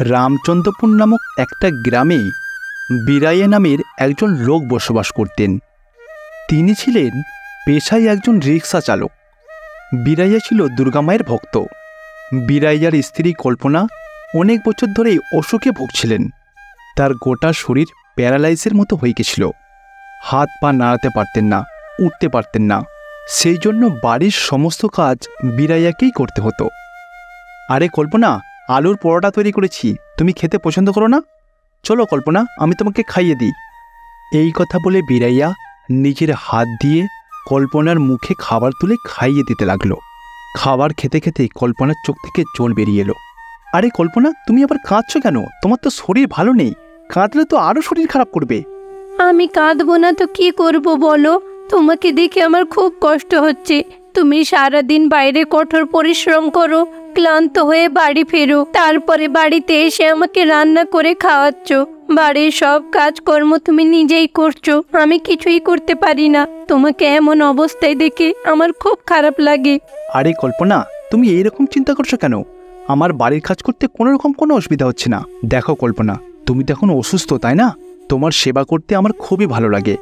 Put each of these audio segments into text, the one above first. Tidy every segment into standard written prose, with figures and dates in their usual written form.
রামচন্দ্রপুর নামক একটা গ্রামে বীরাইয়া নামের একজন লোক বসবাস করতেন। তিনি ছিলেন পেশায় একজন রিক্সা চালক। বীরাইয়া ছিল দুর্গামায়ের ভক্ত। বীরাইয়ার স্ত্রী কল্পনা অনেক বছর ধরেই অসুখে ভুগছিলেন। তার গোটা শরীর প্যারালাইসের মতো হয়ে গেছিল। হাত পা নাড়াতে পারতেন না, উঠতে পারতেন না। সেই জন্য বাড়ির সমস্ত কাজ বীরাইয়াকেই করতে হতো। আরে কল্পনা, আলুর পরোটা তৈরি করেছি, তুমি খেতে পছন্দ করো না? চলো কল্পনা, আমি তোমাকে খাইয়ে দিই। এই কথা বলে বীরাইয়া নিজের হাত দিয়ে কল্পনার মুখে খাবার তুলে খাইয়ে দিতে লাগলো। খাবার খেতে খেতে কল্পনার চোখ থেকে জল বেরিয়ে এলো। আরে কল্পনা, তুমি আবার কাঁদছো কেন? তোমার তো শরীর ভালো নেই, কাঁদলে তো আরও শরীর খারাপ করবে। আমি কাঁদবো না তো কি করব বলো? তোমাকে দেখে আমার খুব কষ্ট হচ্ছে। তুমি সারাদিন বাইরে কঠোর পরিশ্রম করো, ক্লান্ত হয়ে বাড়ি ফেরো, তারপরে বাড়িতে এসে আমাকে রান্না করে খাওয়াচ্ছ। বাড়ির সব কাজকর্ম তুমি নিজেই করছো, আমি কিছুই করতে পারি না। তোমাকে এমন অবস্থায় দেখে আমার খুব খারাপ লাগে। আরে কল্পনা, তুমি এইরকম চিন্তা করছো কেন? আমার বাড়ির কাজ করতে কোনো অসুবিধা হচ্ছে না। দেখো কল্পনা, তুমি তো এখন অসুস্থ, তাই না? তোমার সেবা করতে আমার খুবই ভালো লাগে।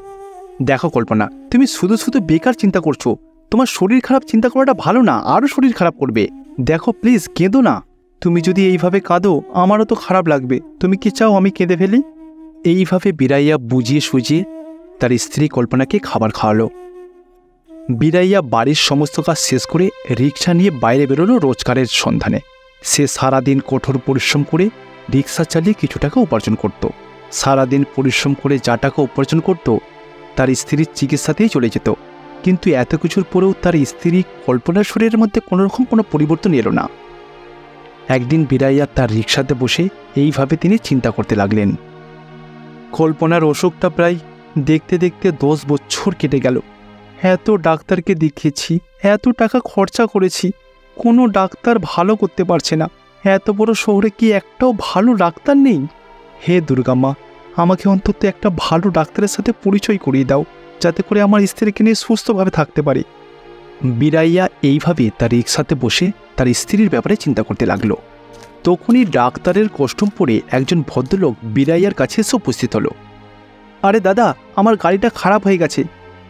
দেখো কল্পনা, তুমি শুধু শুধু বেকার চিন্তা করছো। তোমার শরীর খারাপ চিন্তা করাটা ভালো না, আরও শরীর খারাপ করবে। দেখো প্লিজ কেঁদো না। তুমি যদি এইভাবে কাঁদো আমারও তো খারাপ লাগবে। তুমি কি চাও আমি কেঁদে ফেলি? এইভাবে বীরাইয়া বুঝিয়ে সুঝিয়ে তার স্ত্রী কল্পনাকে খাবার খাওয়ালো। বীরাইয়া বাড়ির সমস্ত কাজ শেষ করে রিক্সা নিয়ে বাইরে বেরোলো রোজগারের সন্ধানে। সে সারাদিন কঠোর পরিশ্রম করে রিক্সা চালিয়ে কিছু টাকা উপার্জন করত। সারাদিন পরিশ্রম করে যা টাকা উপার্জন করত তার স্ত্রীর চিকিৎসাতেই চলে যেত। কিন্তু এত কিছুর পরেও তার স্ত্রী কল্পনার শরীরের মধ্যে কোনো পরিবর্তন এলো না। একদিন বীরাইয়া তার রিক্সাতে বসে এইভাবে তিনি চিন্তা করতে লাগলেন। কল্পনার অসুখটা প্রায় দেখতে দেখতে 10 বছর কেটে গেল। এত ডাক্তারকে দেখিয়েছি, এত টাকা খরচা করেছি, কোনো ডাক্তার ভালো করতে পারছে না। এত বড় শহরে কি একটাও ভালো ডাক্তার নেই? হে দুর্গামা, আমাকে অন্তত একটা ভালো ডাক্তারের সাথে পরিচয় করিয়ে দাও, যাতে করে আমার স্ত্রীকে নিয়ে সুস্থভাবে থাকতে পারি। বীরাইয়া এইভাবে তার রিক্সাতে বসে তার স্ত্রীর ব্যাপারে চিন্তা করতে লাগলো। তখনই ডাক্তারের কস্টিউম পরে একজন ভদ্রলোক বীরাইয়ার কাছে এসে উপস্থিত হলো। আরে দাদা, আমার গাড়িটা খারাপ হয়ে গেছে,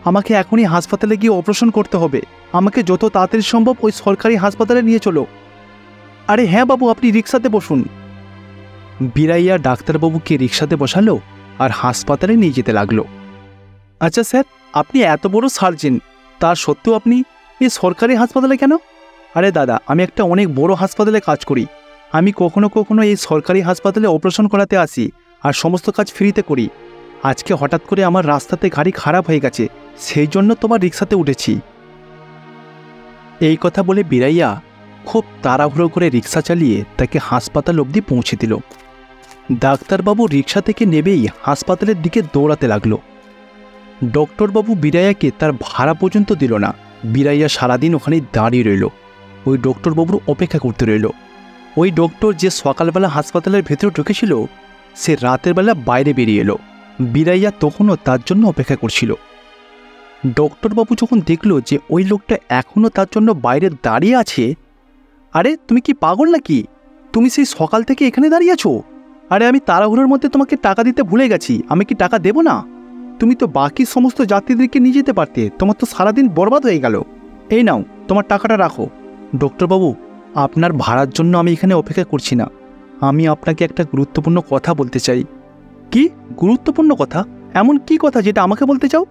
আমাকে এখনই হাসপাতালে গিয়ে অপারেশন করতে হবে। আমাকে যত তাড়াতাড়ি সম্ভব ওই সরকারি হাসপাতালে নিয়ে চলো। আরে হ্যাঁ বাবু, আপনি রিক্সাতে বসুন। বীরাইয়া ডাক্তারবাবুকে রিক্সাতে বসালো আর হাসপাতালে নিয়ে যেতে লাগলো। আচ্ছা স্যার, আপনি এত বড় সার্জন, তার সত্ত্বেও আপনি এই সরকারি হাসপাতালে কেন? আরে দাদা, আমি একটা অনেক বড় হাসপাতালে কাজ করি। আমি কখনো কখনো এই সরকারি হাসপাতালে অপারেশন করাতে আসি আর সমস্ত কাজ ফ্রিতে করি। আজকে হঠাৎ করে আমার রাস্তাতে গাড়ি খারাপ হয়ে গেছে, সেই জন্য তোমার রিক্সাতে উঠেছি। এই কথা বলে বীরাইয়া খুব তাড়াহুড়ো করে রিক্সা চালিয়ে তাকে হাসপাতাল অবধি পৌঁছে দিল। ডাক্তারবাবু রিক্সা থেকে নেবেই হাসপাতালের দিকে দৌড়াতে লাগলো। ডক্টরবাবু বীরাইয়াকে তার ভাড়া পর্যন্ত দিল না। বীরাইয়া সারাদিন ওখানে দাঁড়িয়ে রইল, ওই ডক্টরবাবুর অপেক্ষা করতে রইল। ওই ডক্টর যে সকালবেলা হাসপাতালের ভেতরে ঢুকেছিল, সে রাতের বেলা বাইরে বেরিয়ে এলো। বীরাইয়া তখনও তার জন্য অপেক্ষা করছিল। ডক্টরবাবু যখন দেখল যে ওই লোকটা এখনও তার জন্য বাইরে দাঁড়িয়ে আছে, আরে তুমি কি পাগল নাকি? তুমি সেই সকাল থেকে এখানে দাঁড়িয়ে আছো? আরে আমি তাড়াহুড়োর মধ্যে তোমাকে টাকা দিতে ভুলে গেছি, আমি কি টাকা দেব না? তুমি তো বাকি সমস্ত যাত্রীদেরকে নিয়ে যেতে পারতে, তোমার তো সারাদিন বরবাদ হয়ে গেল। এই নাও, তোমার টাকাটা রাখো। ডক্টরবাবু, আপনার ভাড়ার জন্য আমি এখানে অপেক্ষা করছি না, আমি আপনাকে একটা গুরুত্বপূর্ণ কথা বলতে চাই। কি গুরুত্বপূর্ণ কথা? এমন কি কথা যেটা আমাকে বলতে চাও?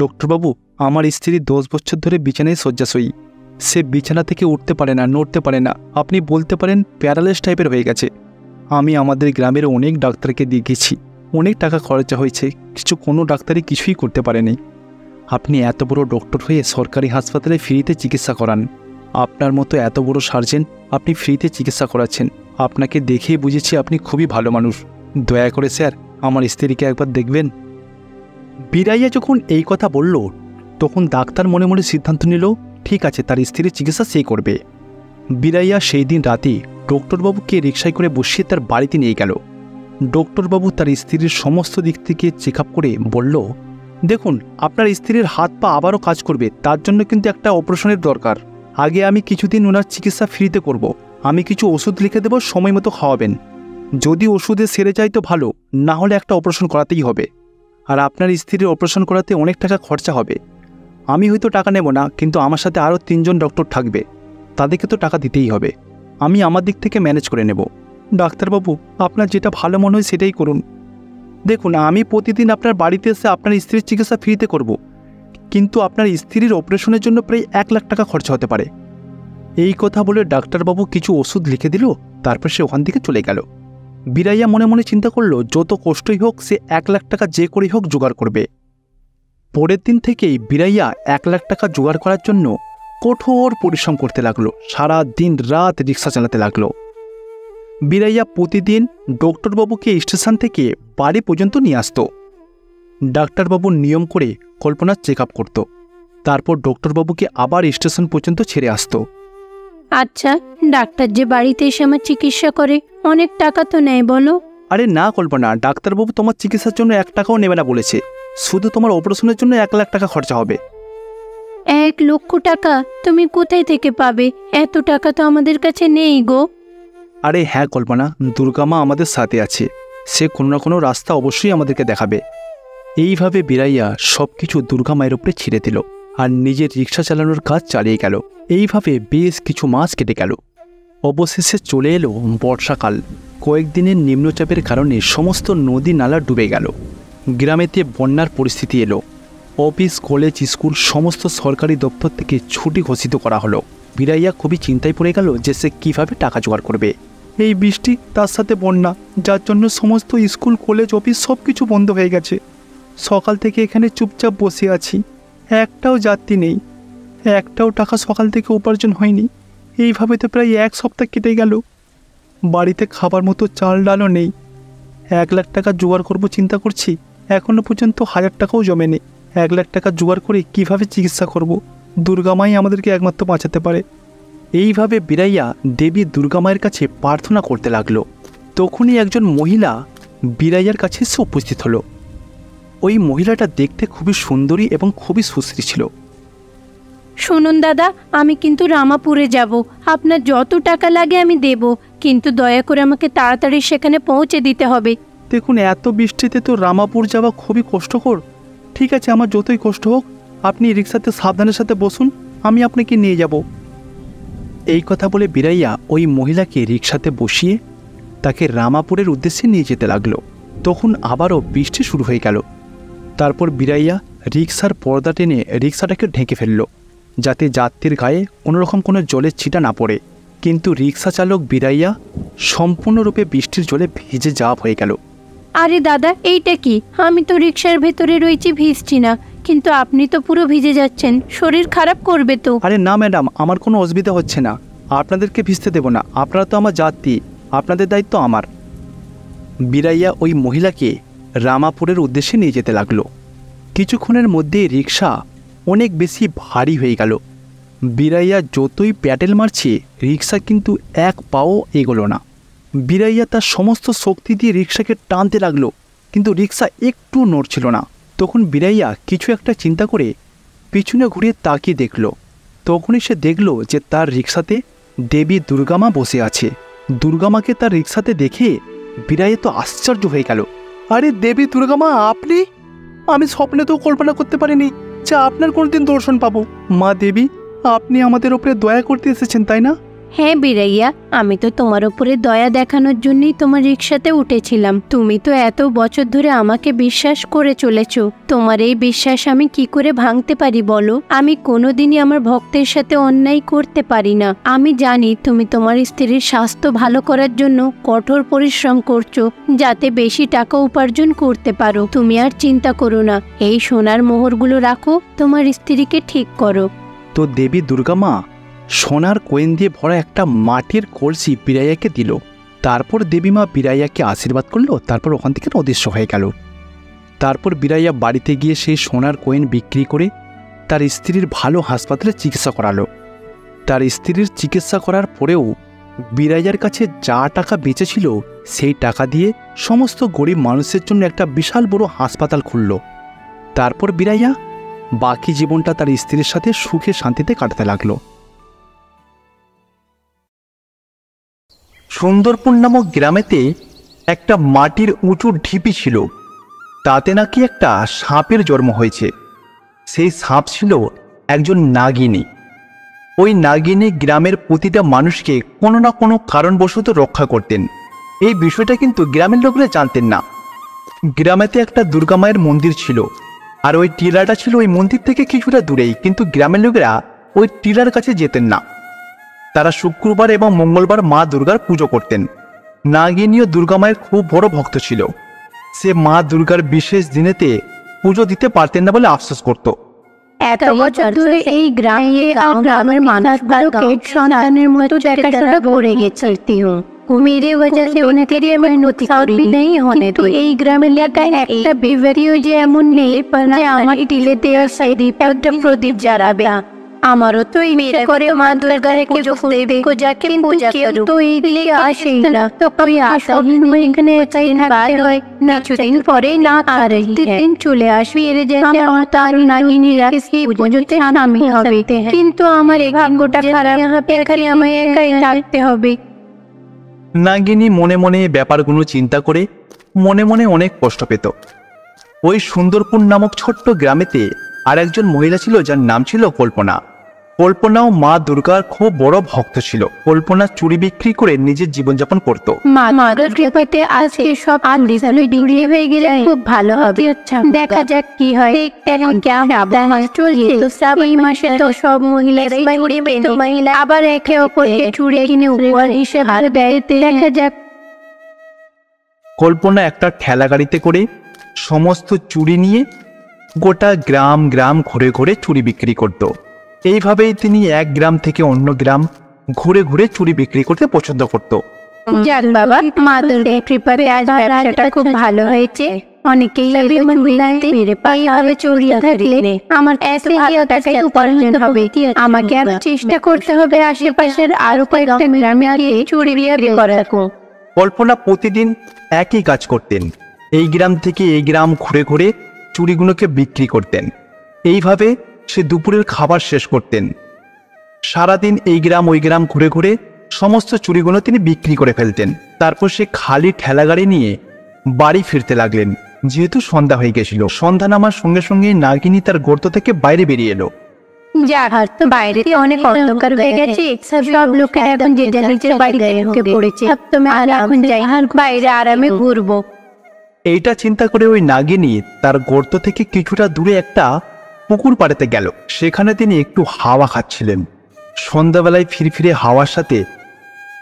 ডক্টরবাবু, আমার স্ত্রী 10 বছর ধরে বিছানায় শয্যাশয়ী। সে বিছানা থেকে উঠতে পারে না, নড়তে পারে না, আপনি বলতে পারেন প্যারালাইস টাইপের হয়ে গেছে। আমি আমাদের গ্রামের অনেক ডাক্তারকে দেখিয়েছি, অনেক টাকা খরচা হয়েছে, কোনো ডাক্তারই কিছুই করতে পারেনি। আপনি এত বড় ডক্টর হয়ে সরকারি হাসপাতালে ফ্রিতে চিকিৎসা করান। আপনার মতো এত বড় সার্জন, আপনি ফ্রিতে চিকিৎসা করাচ্ছেন। আপনাকে দেখেই বুঝেছি আপনি খুবই ভালো মানুষ। দয়া করে স্যার আমার স্ত্রীকে একবার দেখবেন। বীরাইয়া যখন এই কথা বলল, তখন ডাক্তার মনে মনে সিদ্ধান্ত নিল, ঠিক আছে, তার স্ত্রীর চিকিৎসা সে করবে। বীরাইয়া সেই দিন রাতে ডক্টরবাবুকে রিক্সায় করে বসিয়ে তার বাড়িতে নিয়ে গেল। ডক্টরবাবু তার স্ত্রীর সমস্ত দিক থেকে চেক আপ করে বলল, দেখুন, আপনার স্ত্রীর হাত পা আবারও কাজ করবে, তার জন্য কিন্তু একটা অপারেশনের দরকার। আগে আমি কিছুদিন ওনার চিকিৎসা ফ্রিতে করব, আমি কিছু ওষুধ লিখে দেব, সময় মতো খাওয়াবেন। যদি ওষুধে সেরে যায় তো ভালো, না হলে একটা অপারেশন করাতেই হবে। আর আপনার স্ত্রীর অপারেশন করাতে অনেক টাকা খরচা হবে। আমি হয়তো টাকা নেব না, কিন্তু আমার সাথে আরও 3 জন ডক্টর থাকবে, তাদেরকে তো টাকা দিতেই হবে। আমি আমার দিক থেকে ম্যানেজ করে নেব। ডাক্তারবাবু, আপনার যেটা ভালো মনে হয় সেটাই করুন। দেখুন, আমি প্রতিদিন আপনার বাড়িতে এসে আপনার স্ত্রীর চিকিৎসা ফ্রিতে করব, কিন্তু আপনার স্ত্রীর অপারেশনের জন্য প্রায় 1 লাখ টাকা খরচা হতে পারে। এই কথা বলে ডাক্তারবাবু কিছু ওষুধ লিখে দিল, তারপর সে ওখান থেকে চলে গেল। বীরাইয়া মনে মনে চিন্তা করলো, যত কষ্টই হোক সে 1 লাখ টাকা যে করেই হোক জোগাড় করবে। পরের দিন থেকেই বীরাইয়া 1 লাখ টাকা জোগাড় করার জন্য কঠোর পরিশ্রম করতে লাগলো। সারা দিন রাত রিক্সা চালাতে লাগলো। বীরাইয়া প্রতিদিন ডক্টরবাবুকে স্টেশন থেকে বাড়ি পর্যন্ত নিয়ে আসত। ডাক্তারবাবু নিয়ম করে কল্পনার চেক আপ করত, তারপর ডক্টরবাবুকে আবার স্টেশন পর্যন্ত ছেড়ে আসত। আচ্ছা, ডাক্তার যে বাড়িতে এসে আমার চিকিৎসা করে অনেক টাকা তো নেয় বলো? আরে না কল্পনা, ডাক্তারবাবু তোমার চিকিৎসার জন্য 1 টাকাও নেবে না বলেছে, শুধু তোমার অপারেশনের জন্য 1 লাখ টাকা খরচা হবে। 1 লক্ষ টাকা তুমি কোথায় থেকে পাবে? এত টাকা তো আমাদের কাছে নেই গো। আরে হ্যাঁ কল্পনা, দুর্গামা আমাদের সাথে আছে, সে কোনো না কোনো রাস্তা অবশ্যই আমাদেরকে দেখাবে। এইভাবে বীরাইয়া সব কিছু দুর্গামায়ের উপরে ছেড়ে দিল আর নিজের রিক্সা চালানোর কাজ চালিয়ে গেল। এইভাবে বেশ কিছু মাস কেটে গেল। অবশেষে চলে এলো বর্ষাকাল। কয়েকদিনের নিম্নচাপের কারণে সমস্ত নদী নালা ডুবে গেল। গ্রামেতে বন্যার পরিস্থিতি এলো। অফিস, কলেজ, স্কুল সমস্ত সরকারি দপ্তর থেকে ছুটি ঘোষিত করা হলো। বীরাইয়া খুবই চিন্তায় পড়ে গেল যে সে কীভাবে টাকা জোগাড় করবে। এই বৃষ্টি, তার সাথে বন্যা, যার জন্য সমস্ত স্কুল, কলেজ, অফিস সব কিছু বন্ধ হয়ে গেছে। সকাল থেকে এখানে চুপচাপ বসে আছি, একটাও যাত্রী নেই, একটাও টাকা সকাল থেকে উপার্জন হয়নি। এইভাবে তো প্রায় 1 সপ্তাহ কেটে গেল। বাড়িতে খাবার মতো চাল ডালও নেই। 1 লাখ টাকা জোগাড় করবো চিন্তা করছি, এখনও পর্যন্ত 1000 টাকাও জমে নেই। 1 লাখ টাকা জোগাড় করে কিভাবে চিকিৎসা করব? দুর্গামাই আমাদেরকে একমাত্র বাঁচাতে পারে। এইভাবে বীরাইয়া দেবী দুর্গামায়ের কাছে প্রার্থনা করতে লাগলো। তখনই একজন মহিলা বীরাইয়ার কাছে এসে উপস্থিত হলো। ওই মহিলাটা দেখতে খুবই সুন্দরী এবং খুবই সুশ্রী ছিল। শুনুন দাদা, আমি কিন্তু রামাপুরে যাব। আপনার যত টাকা লাগে আমি দেব, কিন্তু দয়া করে আমাকে তাড়াতাড়ি সেখানে পৌঁছে দিতে হবে। দেখুন, এত বৃষ্টিতে তো রামাপুর যাওয়া খুবই কষ্টকর। ঠিক আছে, আমার যতই কষ্ট হোক, আপনি রিক্সাতে সাবধানের সাথে বসুন, আমি আপনাকে নিয়ে যাব। এই কথা বলে বীরাইয়া ওই মহিলাকে রিক্সাতে বসিয়ে তাকে রামাপুরের উদ্দেশ্যে নিয়ে যেতে লাগলো। তখন আবারও বৃষ্টি শুরু হয়ে গেল। তারপর বীরাইয়া রিক্সার পর্দা টেনে রিক্সাটাকে ঢেকে ফেলল, যাতে যাত্রীর গায়ে কোনোরকম কোনো জলের ছিটা না পড়ে। কিন্তু রিক্সা চালক বীরাইয়া সম্পূর্ণরূপে বৃষ্টির জলে ভিজে যাওয়া হয়ে গেল। আরে দাদা, এইটা কি? আমি তো রিক্সার ভেতরে রয়েছি, ভিজছি না, কিন্তু আপনি তো পুরো ভিজে যাচ্ছেন, শরীর খারাপ করবে তো। আরে না ম্যাডাম, আমার কোনো অসুবিধা হচ্ছে না, আপনাদেরকে ভিজতে দেব না, আপনারা তো আমার যাত্রী, আপনাদের দায়িত্ব আমার। বীরাইয়া ওই মহিলাকে রামাপুরের উদ্দেশ্যে নিয়ে যেতে লাগলো। কিছুক্ষণের মধ্যেই রিক্সা অনেক বেশি ভারী হয়ে গেল। বীরাইয়া যতই প্যাডেল মারছে, রিক্সা কিন্তু 1 পাও এগোলো না। বীরাইয়া তার সমস্ত শক্তি দিয়ে রিক্সাকে টানতে লাগলো, কিন্তু রিক্সা একটু নড়ছিল না। তখন বীরাইয়া কিছু একটা চিন্তা করে পিছনে ঘুরিয়ে তাকিয়ে দেখল। তখনই সে দেখল যে তার রিক্সাতে দেবী দুর্গামা বসে আছে। দুর্গামাকে তার রিক্সাতে দেখে বীরাইয়া তো আশ্চর্য হয়ে গেল। আরে দেবী দুর্গামা, আপনি? আমি স্বপ্নে তো কল্পনা করতে পারিনি যে আপনার কোনোদিন দর্শন পাবো। মা দেবী, আপনি আমাদের ওপরে দয়া করতে এসেছেন, তাই না? হ্যাঁ বীরাইয়া, আমি তো তোমার উপরে দয়া দেখানোর জন্যই তোমার রিক্সাতে উঠেছিলাম। তুমি তো এত বছর ধরে আমাকে বিশ্বাস করে চলেছ, তোমার এই বিশ্বাস আমি কি করে ভাঙতে পারি বলো? আমি কোনোদিনই আমার ভক্তের সাথে অন্যায় করতে পারি না। আমি জানি তুমি তোমার স্ত্রীর স্বাস্থ্য ভালো করার জন্য কঠোর পরিশ্রম করছো, যাতে বেশি টাকা উপার্জন করতে পারো। তুমি আর চিন্তা করো না, এই সোনার মোহরগুলো রাখো, তোমার স্ত্রীকে ঠিক করো। তো দেবী দুর্গামা সোনার কয়েন দিয়ে ভরা একটা মাটির কলসি বীরাইয়াকে দিল। তারপর দেবীমা বীরাইয়াকে আশীর্বাদ করলো, তারপর ওখান থেকে অদৃশ্য হয়ে গেল। তারপর বীরাইয়া বাড়িতে গিয়ে সেই সোনার কয়েন বিক্রি করে তার স্ত্রীর ভালো হাসপাতালে চিকিৎসা করালো। তার স্ত্রীর চিকিৎসা করার পরেও বীরাইয়ার কাছে যা টাকা বেঁচেছিল সেই টাকা দিয়ে সমস্ত গরিব মানুষের জন্য একটা বিশাল বড় হাসপাতাল খুলল। তারপর বীরাইয়া বাকি জীবনটা তার স্ত্রীর সাথে সুখে শান্তিতে কাটাতে লাগলো। সুন্দরপুর নামক গ্রামেতে একটা মাটির উঁচু ঢিপি ছিল, তাতে নাকি একটা সাপের জন্ম হয়েছে। সেই সাপ ছিল একজন নাগিনী। ওই নাগিনী গ্রামের প্রতিটা মানুষকে কোনো না কোনো কারণবশত রক্ষা করতেন। এই বিষয়টা কিন্তু গ্রামের লোকরা জানতেন না। গ্রামেতে একটা দুর্গা মায়ের মন্দির ছিল, আর ওই টিলাটা ছিল ওই মন্দির থেকে কিছুটা দূরেই, কিন্তু গ্রামের লোকেরা ওই টিলার কাছে যেতেন না। তারা শুক্রবার এবং মঙ্গলবার মা দুর্গার পুজো করতেন। নাগিনীও দুর্গা মায়ের খুব বড় ভক্ত ছিল। সে মা দুর্গার বিশেষ দিনেতে পুজো দিতে পারতেন না বলে আফসোস করত। এত বছর ধরে এই গ্রামের মানুষগুলোকে সন্তানের মতো দেখাশোনা করে গেছে। मेरे वजह से उनके लिए मेहनत भी नहीं होने तो এই গ্রামের এলাকায় একটা বিভাগীয় যে এমন নেই পারে আমার টিলে দেওয়ার সাইডে একটা প্রদীপ জ্বালাবে। আমারও তো এই মেয়েরা করে মা দুর্গার পুজো দেবে কো যাকে পূজা করো তো এই দিলে আসে না তো কই আসা এখানে চাই না বাইরে হয় না কিছুদিন পরে না আর দিন চলে আসবে এর যে আমার তার নাগিনীরা কি পুজোতে আমি হবে কিন্তু আমার এই ভাগ্যটা খারাপ এখানে আমায় একাই থাকতে হবে। নাগিনী মনে মনে ব্যাপারগুলো চিন্তা করে মনে মনে অনেক কষ্ট পেত। ওই সুন্দরপুর নামক ছোট্ট গ্রামেতে আর একজন মহিলা ছিল যার নাম ছিল কল্পনা। কল্পনাও মা দুর্গার খুব বড় ভক্ত ছিল। কল্পনা চুড়ি বিক্রি করে নিজের জীবনযাপন করত। মার কৃপাতে আজকে সব আন্দিজালো ডিগ্রি হয়ে গেলে খুব ভালো হবে। আচ্ছা দেখা যাক কি হয়। এখন কেমন চলছে তো সব এই মাসে তো সব মহিলারাই মহিলা আবার একে অপরকে চুড়ি কিনে উপহার হিসেবে দেয়। দেখা যাক। কল্পনা একটা ঠেলা গাড়িতে করে সমস্ত চুড়ি নিয়ে গোটা গ্রাম গ্রাম ঘুরে ঘুরে চুড়ি বিক্রি করত। এইভাবেই তিনি এক গ্রাম থেকে অন্য গ্রাম ঘুরে ঘুরে চুড়ি বিক্রি করতে পছন্দ করত। যাক বাবা, মা দুর্গার কৃপাতে আজ ব্যবসাটা খুব ভালো হয়েছে। অনেকেই মেরে পাই হবে চুরিয়া থাকলে আমার এত ভালো টাকায় উপার্জন হবে। আমাকে আর চেষ্টা করতে হবে আশেপাশের আরো কয়েকটা গ্রামে গিয়ে চুরি বিক্রি করার। কল্পনা প্রতিদিন একই কাজ করতেন। এই গ্রাম থেকে এই গ্রাম ঘুরে ঘুরে চুড়িগুলোকে বিক্রি করতেন। এইভাবে সে দুপুরের খাবার শেষ করতেন। সারাদিন এই গ্রাম ওই গ্রাম ঘুরে ঘুরে সমস্ত চুড়িগুলো তিনি বিক্রি করে ফেলতেন। তারপর সে খালি ঠেলাগাড়ি নিয়ে বাড়ি ফিরতে লাগলেন। যেহেতু সন্ধ্যা হয়ে গেছিল, সন্ধ্যা নামার সঙ্গে সঙ্গে নাগিনী তার গর্ত থেকে বাইরে বেরিয়ে এলো। যার তো বাইরে অনেক অন্ধকার হয়ে গেছে, সব লোক এখন যে যার নিজের বাড়ি ঢুকে পড়েছে। তুমি আর এখন যাই আর বাইরে আরামে ঘুরবো। এইটা চিন্তা করে ওই নাগিনী তার গর্ত থেকে কিছুটা দূরে একটা পুকুর পাড়েতে গেল। সেখানে তিনি একটু হাওয়া খাচ্ছিলেন। সন্ধ্যাবেলায় ফিরফিরে হাওয়ার সাথে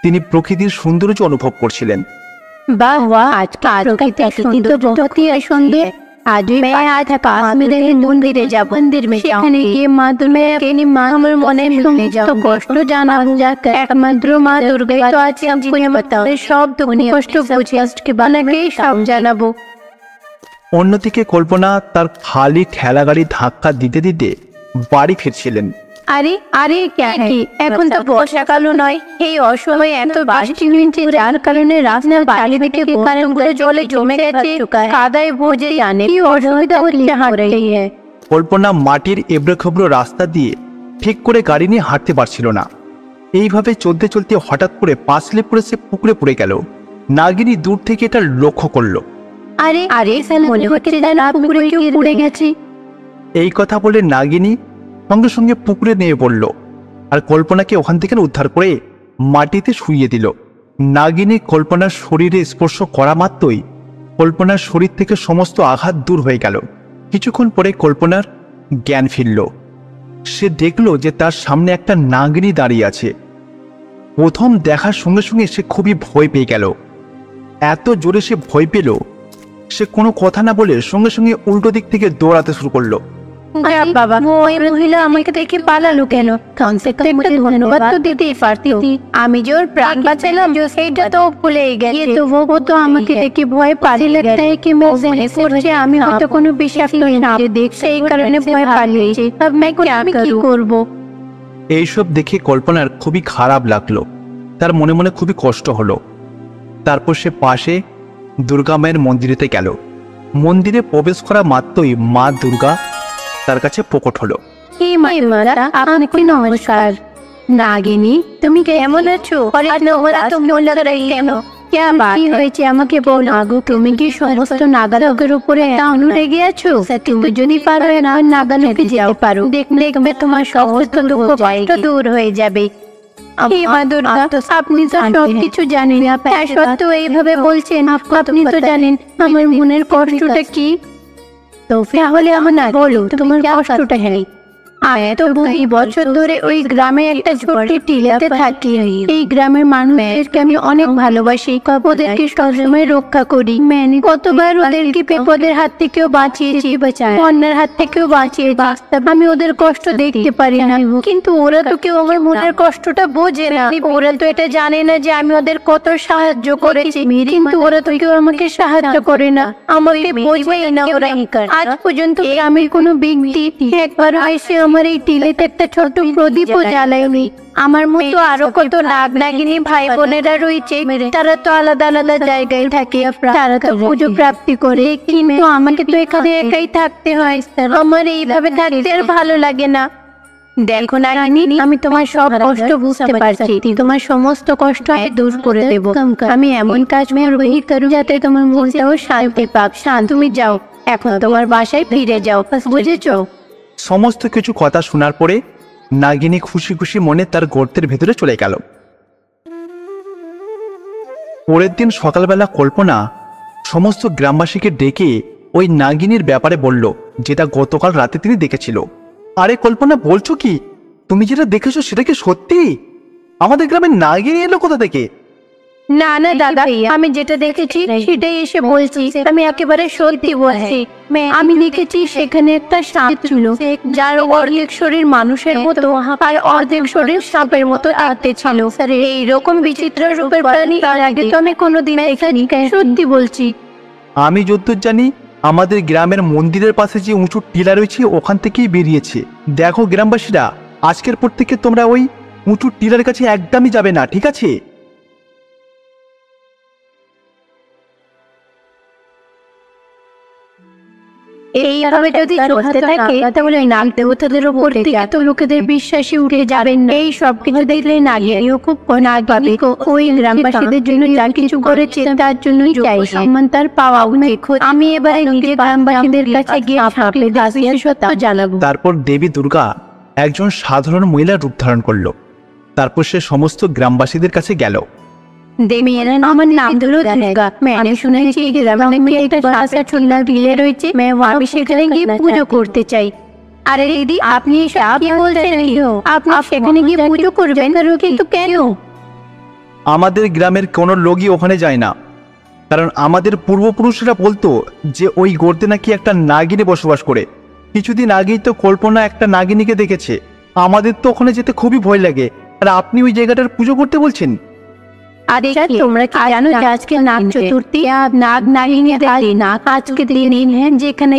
তিনি প্রকৃতির সৌন্দর্য অনুভব করছিলেন। বাহ বাহ, আজকে সন্ধ্যে आज मैं आज काश्मीर मंदिरे যাব। मंदिर में সেখানে গিয়ে মা দুর্গাকে মা আমার মনে শুনে যাও তো কষ্ট জানা যাক। একমাত্র মা দুর্গা তো আছে আমাকে বাতাও সব দুনিয়া কষ্ট বুঝে আজকে বানাকে সব জানাবো। অন্যদিকে কল্পনা তার খালি ঠেলাগাড়ি ধাক্কা দিতে দিতে বাড়ি ফিরছিলেন। আরে আরে কি এখন তো বর্ষাকালও নয়, এই অসময়ে এত বৃষ্টি হচ্ছে যার কারণে রাস্তার বাড়ি থেকে কারেন্টগুলো জলে জমে গেছে, কাদায় ভোজে জানে কি অসুবিধা হচ্ছে। কল্পনা মাটির এবড়ো খেবড়ো রাস্তা দিয়ে ঠিক করে গাড়ি নিয়ে হাঁটতে পারছিল না। এইভাবে চলতে চলতে হঠাৎ করে পা স্লিপ করে সে পুকুরে পড়ে গেল। নাগিনী দূর থেকে এটা লক্ষ্য করলো। আরে আরে মনে হচ্ছে না পুকুরে কেউ পড়ে গেছে। এই কথা বলে নাগিনী সঙ্গে সঙ্গে পুকুরে নিয়ে পড়ল আর কল্পনাকে ওখান থেকে উদ্ধার করে মাটিতে শুইয়ে দিল। নাগিনী কল্পনার শরীরে স্পর্শ করা মাত্রই কল্পনার শরীর থেকে সমস্ত আঘাত দূর হয়ে গেল। কিছুক্ষণ পরে কল্পনার জ্ঞান ফিরল। সে দেখল যে তার সামনে একটা নাগিনী দাঁড়িয়ে আছে। প্রথম দেখার সঙ্গে সঙ্গে সে খুবই ভয় পেয়ে গেল। এত জোরে সে ভয় পেল, সে কোনো কথা না বলে সঙ্গে সঙ্গে উল্টো দিক থেকে দৌড়াতে শুরু করলো। বাবা, ওই মহিলা আমাকে দেখে পালালো কেন? ধন্যবাদ তো দিতেই পারতি। আমি যে ওর প্রাণ বাঁচালাম সেইটা তো ভুলে গেছে। তবুও তো আমাকে দেখে ভয় পালিয়ে কি মনে করছে আমি হয়তো কোনো বিষাক্ত না দেখছে, এই কারণে ভয় পালিয়েছে। আমি কি করবো? এইসব দেখে কল্পনার খুবই খারাপ লাগলো। তার মনে মনে খুবই কষ্ট হলো। তারপর সে পাশে দুর্গা মায়ের মন্দিরেতে গেল। মন্দিরে প্রবেশ করা মাত্রই মা দুর্গা তার কাছে প্রকট হলো। আপনাকে নমস্কার। নাগিনী, তুমি কেমন আছো? কেন কি হয়েছে আমাকে বলো। আগো তুমি কি সমস্ত নাগালোকের উপরে রেগে আছো? তুমি যদি পারো না নাগালোকে যেতে পারো, দেখবে তোমার সমস্ত দুঃখ কষ্ট দূর হয়ে যাবে। হে মা দুর্গা, আপনি তো সবকিছু জানেন, তা সত্ত্বেও এইভাবে বলছেন। আপনি তো জানেন আমার মনের কষ্টটা কি। তো তাহলে আমার না বলো তোমার কষ্টটা। হ্যাঁ, এত 2 বছর ধরে ওই গ্রামে একটা ছোট্ট টিলাতে থাকি। এই গ্রামের মানুষদেরকে আমি অনেক ভালোবাসি, ওদেরকে সবসময় রক্ষা করি। কতবার ওদেরকে বিপদের হাত থেকেও বাঁচিয়েছি, বন্যার হাত থেকেও বাঁচিয়েছি। আমি ওদের কষ্ট দেখতে পারি না, কিন্তু ওরা তো কেউ আমার মনের কষ্টটা বোঝে না। ওরা তো এটা জানে না যে আমি ওদের কত সাহায্য করেছি, কিন্তু ওরা তো কেউ আমাকে সাহায্য করে না, আমাকে বোঝেই না ওরা। আজ পর্যন্ত আমি কোনো ব্যক্তি একবার এসে আমার এই টিলেতে একটা ছোট প্রদীপও জ্বালায়নি। আমার মতো আরো কত নাগ নাগিনী ভাই বোনেরা রয়েছে, তারা তো আলাদা আলাদা জায়গায় থাকে, তারা তো পুজো প্রাপ্তি করে, কিন্তু আমাকে তো এখানে একাই থাকতে হয়। আমার এইভাবে থাকতে আর ভালো লাগে না। দেখো নাগিনী, আমি তোমার সব কষ্ট বুঝতে পারছি, তোমার সমস্ত কষ্ট আমি দূর করে দেব। আমি এমন কাজ করব যাতে তোমার মনটাও শান্তি পাক। তুমি যাও, এখন তোমার বাসায় ফিরে যাও, বুঝেছো? সমস্ত কিছু কথা শোনার পরে নাগিনী খুশি খুশি মনে তার গর্তের ভেতরে চলে গেল। পরের দিন সকালবেলা কল্পনা সমস্ত গ্রামবাসীকে ডেকে ওই নাগিনীর ব্যাপারে বলল, যেটা গতকাল রাতে তিনি দেখেছিল। আরে কল্পনা, বলছো কি? তুমি যেটা দেখেছো সেটা কি সত্যি? আমাদের গ্রামে নাগিনী এলো কোথা থেকে? না না দাদা, আমি যেটা দেখেছি সেটাই এসে বলছি। আমি একেবারে সত্যি বলছি। আমি দেখেছি সেখানে একটা সাপ ছিল, যার অর্ধেক শরীর মানুষের মতো আর অর্ধেক শরীর সাপের মতো দেখতে ছিল। এইরকম বিচিত্র রূপের প্রাণী তার আগে তো আমি কোনোদিন দেখিনি, সত্যি বলছি। আমি যতদূর জানি আমাদের গ্রামের মন্দিরের পাশে যে উঁচু টিলা রয়েছে ওখান থেকেই বেরিয়েছে। দেখো গ্রামবাসীরা, আজকের পর থেকে তোমরা ওই উঁচু টিলার কাছে একদমই যাবে না, ঠিক আছে? এইভাবে যদি চলতে থাকে তাহলে নাগ দেবতাদের উপর এত লোকেদের বিশ্বাসী উঠে যাবেন না। এই সব কিছু দেখলে নাগিনীও খুব নাগ ভাবে। ওই গ্রামবাসীদের জন্য যা কিছু করেছে তার জন্যই চাই সম্মান তার পাওয়া উচিত। আমি এবারে নিজে গ্রামবাসীদের কাছে গিয়ে আপনাদের বিশেষত্ব জানাবো। তারপর দেবী দুর্গা একজন সাধারণ মহিলার রূপ ধারণ করলো। তারপর সে সমস্ত গ্রামবাসীদের কাছে গেল। দেবী, আমার নাম হলো দুর্গা। আমি শুনেছি গ্রামে একটা রাস্তা ছোলা টিলে রয়েছে, আমি সেখানে গিয়ে পুজো করতে চাই। আরে দিদি, আপনি কি বলছেন? আপনি সেখানে গিয়ে পুজো করবেন, কিন্তু কেন? আমাদের গ্রামের কোনো লোকই ওখানে যায় না, কারণ আমাদের পূর্বপুরুষরা বলতো যে ওই গর্তে নাকি একটা নাগিনী বসবাস করে। কিছুদিন আগেই তো কল্পনা একটা নাগিনীকে দেখেছে। আমাদের তো ওখানে যেতে খুবই ভয় লাগে, আর আপনি ওই জায়গাটার পুজো করতে বলছেন? আরে তোমরা কি জানো যে আজকে নাগ চতুর্থী, নাগ নাগিনীদের নাগ আজকে দিন যেখানে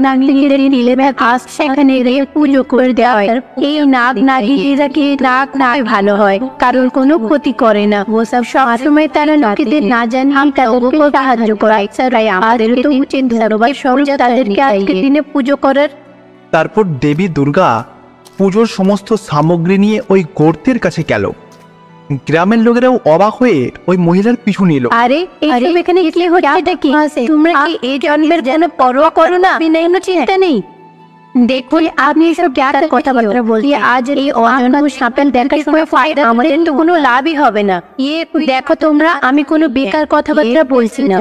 নাগিনীদের নীলে আস সেখানে পুজো করে দেওয়া হয়। এই নাগ নাগিনীরা কি নাগ নাগ ভালো হয়, কারোর কোনো ক্ষতি করে না। ওসব সবসময় তারা লোকেদের না জানি তাদেরকে সাহায্য করায়। তাই আমাদের তো উচিত ধন্যবাদ সহজে তাদেরকে আজকে দিনে পুজো করার। তারপর দেবী দুর্গা পুজোর সমস্ত সামগ্রী নিয়ে ওই গর্তের কাছে গেল। গ্রামের লোকেরাও অবাক হয়ে ওই মহিলার পিছু নিল। আরে এইসব এখানে কি হচ্ছে? কি তোমরা কি এই জন্মের যেন পরোয়া করো না? বিনা চিন্তা নেই। দেখুন, আপনি এসব কথাবার্তা বলছি। আজ এই অজানা সাপেল দেখার সময় ফায়দা আমাদের তো কোনো লাভই হবে না। দেখো তোমরা, আমি কোনো বেকার কথাবার্তা বলছি না।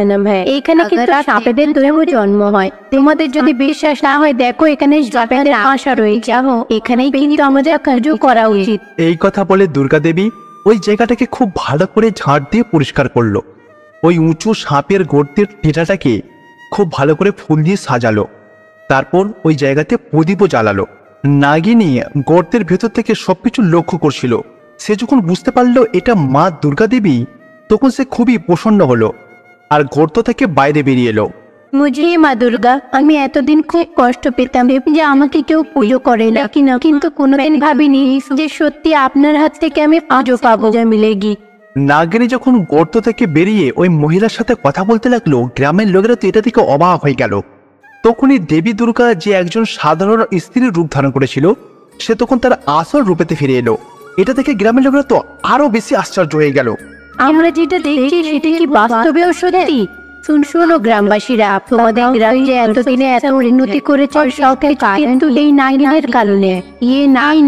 এখানে কিন্তু সাপেদের দৈব জন্ম হয়। তোমাদের যদি বিশ্বাস না হয়, দেখো এখানে সাপেদের আশা রয়েছে। এখানেই কিন্তু আমাদের কার্য করা উচিত। এই কথা বলে দুর্গা দেবী ওই জায়গাটাকে খুব ভালো করে ঝাড় দিয়ে পরিষ্কার করলো। ওই উঁচু সাপের গর্তের টিলাটাকে খুব ভালো করে ফুল দিয়ে সাজালো। তারপর ওই জায়গাতে প্রদীপও জ্বালালো। নাগিনী গর্তের ভেতর থেকে সবকিছু লক্ষ্য করছিল। সে যখন বুঝতে পারলো এটা মা দুর্গা দেবী, তখন সে খুবই প্রসন্ন হলো আর গর্ত থেকে বাইরে বেরিয়ে এলো। মুঝে মা দুর্গা, আমি এতদিন খুব কষ্ট পেতাম যে আমাকে কেউ পুজো করে না, কিন্তু কোনোদিন ভাবিনি যে সত্যি আপনার হাত থেকে আমি পুজো পাবো মিলেগি। নাগিনী যখন গর্ত থেকে বেরিয়ে ওই মহিলার সাথে কথা বলতে লাগলো, গ্রামের লোকেরা তো এটা থেকে অবাক হয়ে গেল। তখনই দেবী দুর্গা, যে একজন সাধারণ স্ত্রীর রূপ ধারণ করেছিল, সে তখন তার আসল রূপেতে ফিরে এলো। এটা দেখে গ্রামের লোকেরা তো আরো বেশি আশ্চর্য হয়ে গেল। আমরা যেটা দেখছি সেটা কি বাস্তবেও সত্যি? শোনো গ্রামবাসীরা, তোমাদের গ্রাম যে এতদিনে এত উন্নতি করেছে সব কিন্তু এই নাগিনের কারণে।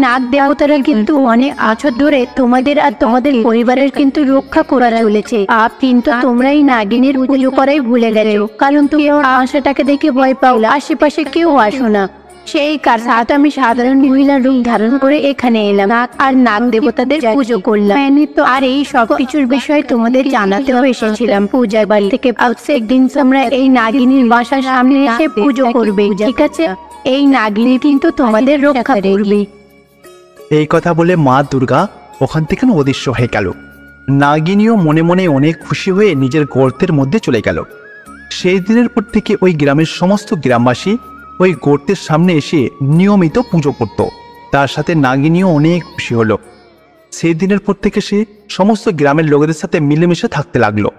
নাগ দেবতারা কিন্তু অনেক বছর ধরে তোমাদের আর তোমাদের পরিবারের কিন্তু রক্ষা করা চলেছে। কিন্তু তোমরা এই নাগিনের পুজো করাই ভুলে গেছো, কারণ তুমি আশাটাকে দেখে ভয় পাও, আশেপাশে কেউ আসো না। সেই কারণে আমি সাধারণ মহিলার রূপ ধারণ করে এখানে এলাম আর নাগ দেবতাদের পুজো করলাম। আর এই সব কিছুর বিষয়ে তোমাদের জানাতেও এসেছিলাম। পূজার বাড়ি থেকে প্রত্যেক দিন তোমরা এই নাগিনীর বাসার সামনে এসে পুজো করবে, ঠিক আছে? এই নাগিনী কিন্তু তোমাদের রক্ষা করবে। এই কথা বলে মা দুর্গা ওখান থেকে অদৃশ্য হয়ে গেল। নাগিনীও মনে মনে অনেক খুশি হয়ে নিজের গর্তের মধ্যে চলে গেল। সেই দিনের পর থেকে ওই গ্রামের সমস্ত গ্রামবাসী ওই গর্তের সামনে এসে নিয়মিত পুজো করত। তার সাথে নাগিনীও অনেক খুশি হলো। সেই দিনের পর থেকে সে সমস্ত গ্রামের লোকেদের সাথে মিলেমিশে থাকতে লাগলো।